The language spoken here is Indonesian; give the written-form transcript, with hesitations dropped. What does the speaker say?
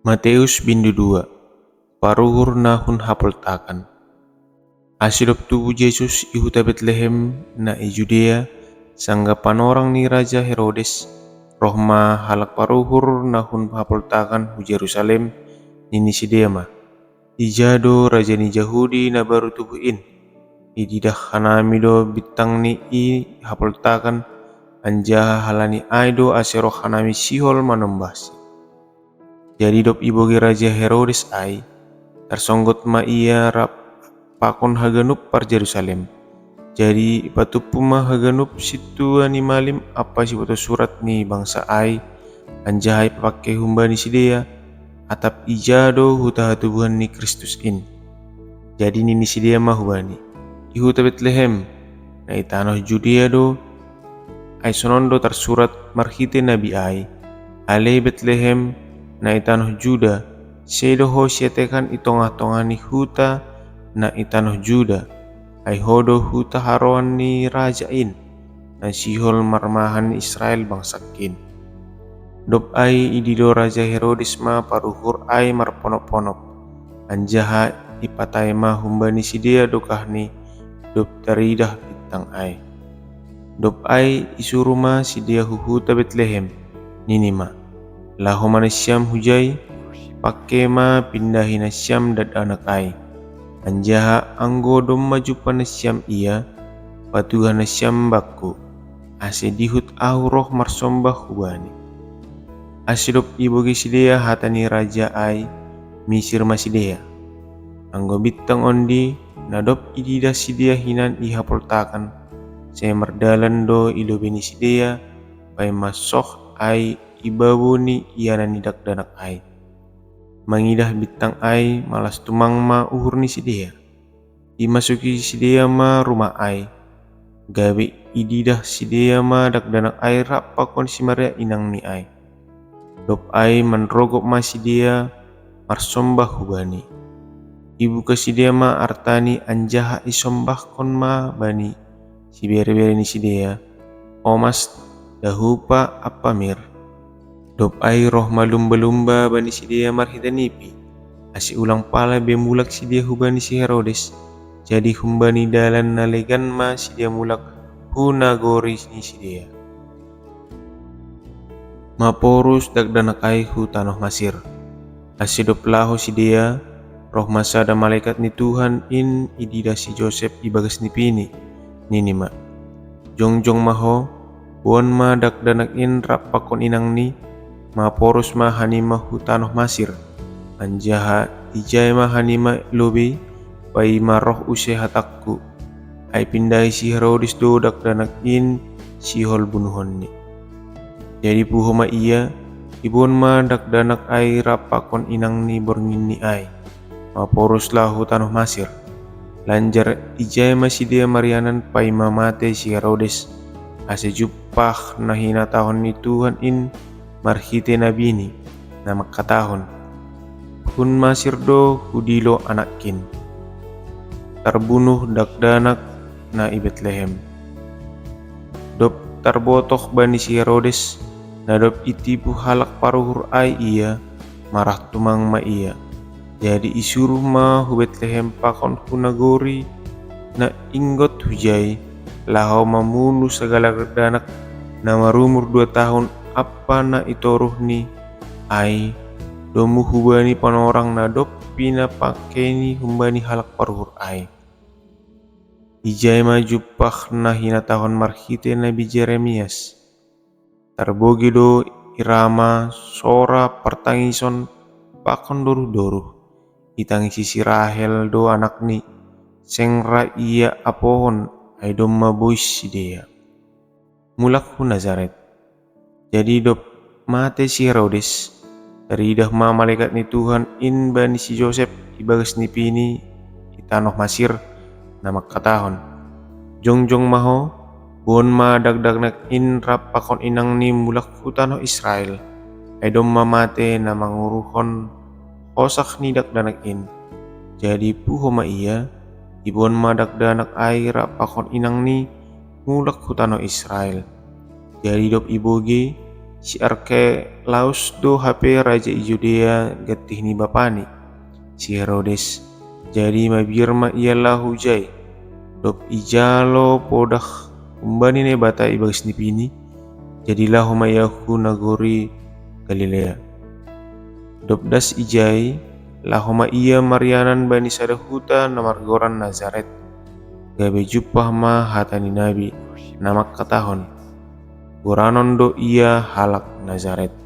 Matius bindu 2, paruhur nahun hapeltakan. Asidop tubuh Yesus i huta Betlehem na i Judea, sanggapan orang ni Raja Herodes, rohma halak paruhur nahun hapeltakan hu Yerusalem, nini sidema. Ijado Raja ni Yahudi na baru tubuhin, ididah hanamido bitang ni i hapeltakan, anjaha halani aido asero hanami sihol manombasi. Jadi dop iboge Raja Herodes ai, tersonggot ma ia rap pakon haganup par Jerusalem. Jadi patupu ma haganup situ ani malim apa si foto surat ni bangsa ai, anjahai pakai humba ni sidea, atap ijado huta hatubuhan ni Kristus in. Jadi nini sidea ma hubani, ihuta Betlehem, na itanoh Judea do, ai sonondo tersurat marhite nabi ai, ale Betlehem, na itanoh Juda, sedoho sietekan itongah-tongah ni huta na itanoh Juda, ai hodo huta haroan ni rajain, na sihol marmahan Israel bangsakin. Dop ai idido Raja Herodes ma paruhur ai marponop-ponop, anjaha ipatai ma humbani sidea dokah ni dop taridah bitang ai. Dop ai isuru ma sidea huhuta Betlehem, nini ma. Laho manasyam hujai, pakai ma pindahin asyam dad anak ai. Anjaha anggodom maju panasyam ia, patuhan asyam bakku. Ase dihut au roh marsombah hubani. Asidop ibogi sidea hatani raja ai, misir masidea. Anggo bitang ondi, nadop idida sidea hinan ihapoltakan. Saya merdalan do ilobeni sidea, pai masoh ai ibabu ni iana nidak danak ai. Mangidah bitang ai malas tumang ma uhur ni sidea. Imasuki sidea ma rumah ai. Gawe ididah sidea ma dak danak ai rapakon si Maria inang ni ai. Dop ai manrogok ma sidea marsombah hubani. Ibu ke sidea ma artani anjaha isombah kon ma bani si bere-bere ni sidea. Omas dahupa apamir. Dop ai roh malumba-lumba bani sidea marhitanipi, asi ulang pala bemulak sidea hubani si Herodes, jadi humbani dalan nalegan ma sidea mulak hu nagori ni sidea. Maporus dak danak ai hu tanoh Masir, asi dop laho sidea, roh masada malaikat ni Tuhan in idida si Joseph ibagas ni pini, nini ma. Jongjong maho, buon ma dak danak in rap pakon inang ni, ma porus ma hanima hutanoh Masir, anjaha ijai ma hanima lobe, pai ma roh use hatakku, ai pindai si Herodes do dak danak in sihol bunuhon ni. Jadi puho ma ia, ibon ma dak danak ai rapakon inang ni borngin ni ai, ma porus lah hutanoh Masir, lanjar ijai ma sidea marianan pai ma mate si Herodes, ase jupah nahina tahun ni Tuhan in marhite nabi ni nama katahon hun Masir do hudilo anakin terbunuh dak danak na i Betlehem. Dop tarbotoh bani si Herodes, na dop itipu halak paruhur ai ia, marah tumang ma ia. Jadi isuruh ma hu Betlehem pakon hu nagori na inggot hujai, laho mamunu segala danak na marumur 2 tahun apa na itoruh ni ai, domu hubani panorang na dop pina pakeni humbani halak paruhur ai. Ijai maju pah na hina tahun marhite nabi Jeremias, terbogi do irama sora pertangison pakon doruh-doruh, itangisi si Rahel do anak ni, sengra ia apohon ai domma bois sidea. Mulak hu Nazaret. Jadi dop mate si Herodes, teridah ma malaikat ni Tuhan in bani si Joseph ibagas ni pini itanoh Masir, nama katahon. Jongjong maho, bon ma dag-dagnak in rap pakon inang ni mulak hutanoh Israel, ai domma mate na manguruhon hosak ni dak danak in. Jadi puho ma ia, ibon ma dak danak ai rap pakon inang ni mulak hutanoh Israel. Jadi dop iboge Si Archelaus do hape raja i Judea getih ni bapani si Herodes. Jadi mabirma ialah hujai dop ijalo podah kumbani ne bata i bagas ni pini. Jadilah humayahu nagori Galilea. Dop das ijai lahoma ia marianan bani sadahuta na margoran Nazaret. Gabe jupah ma hatani nabi namak katahon. Goranon do ia halak Nazaret.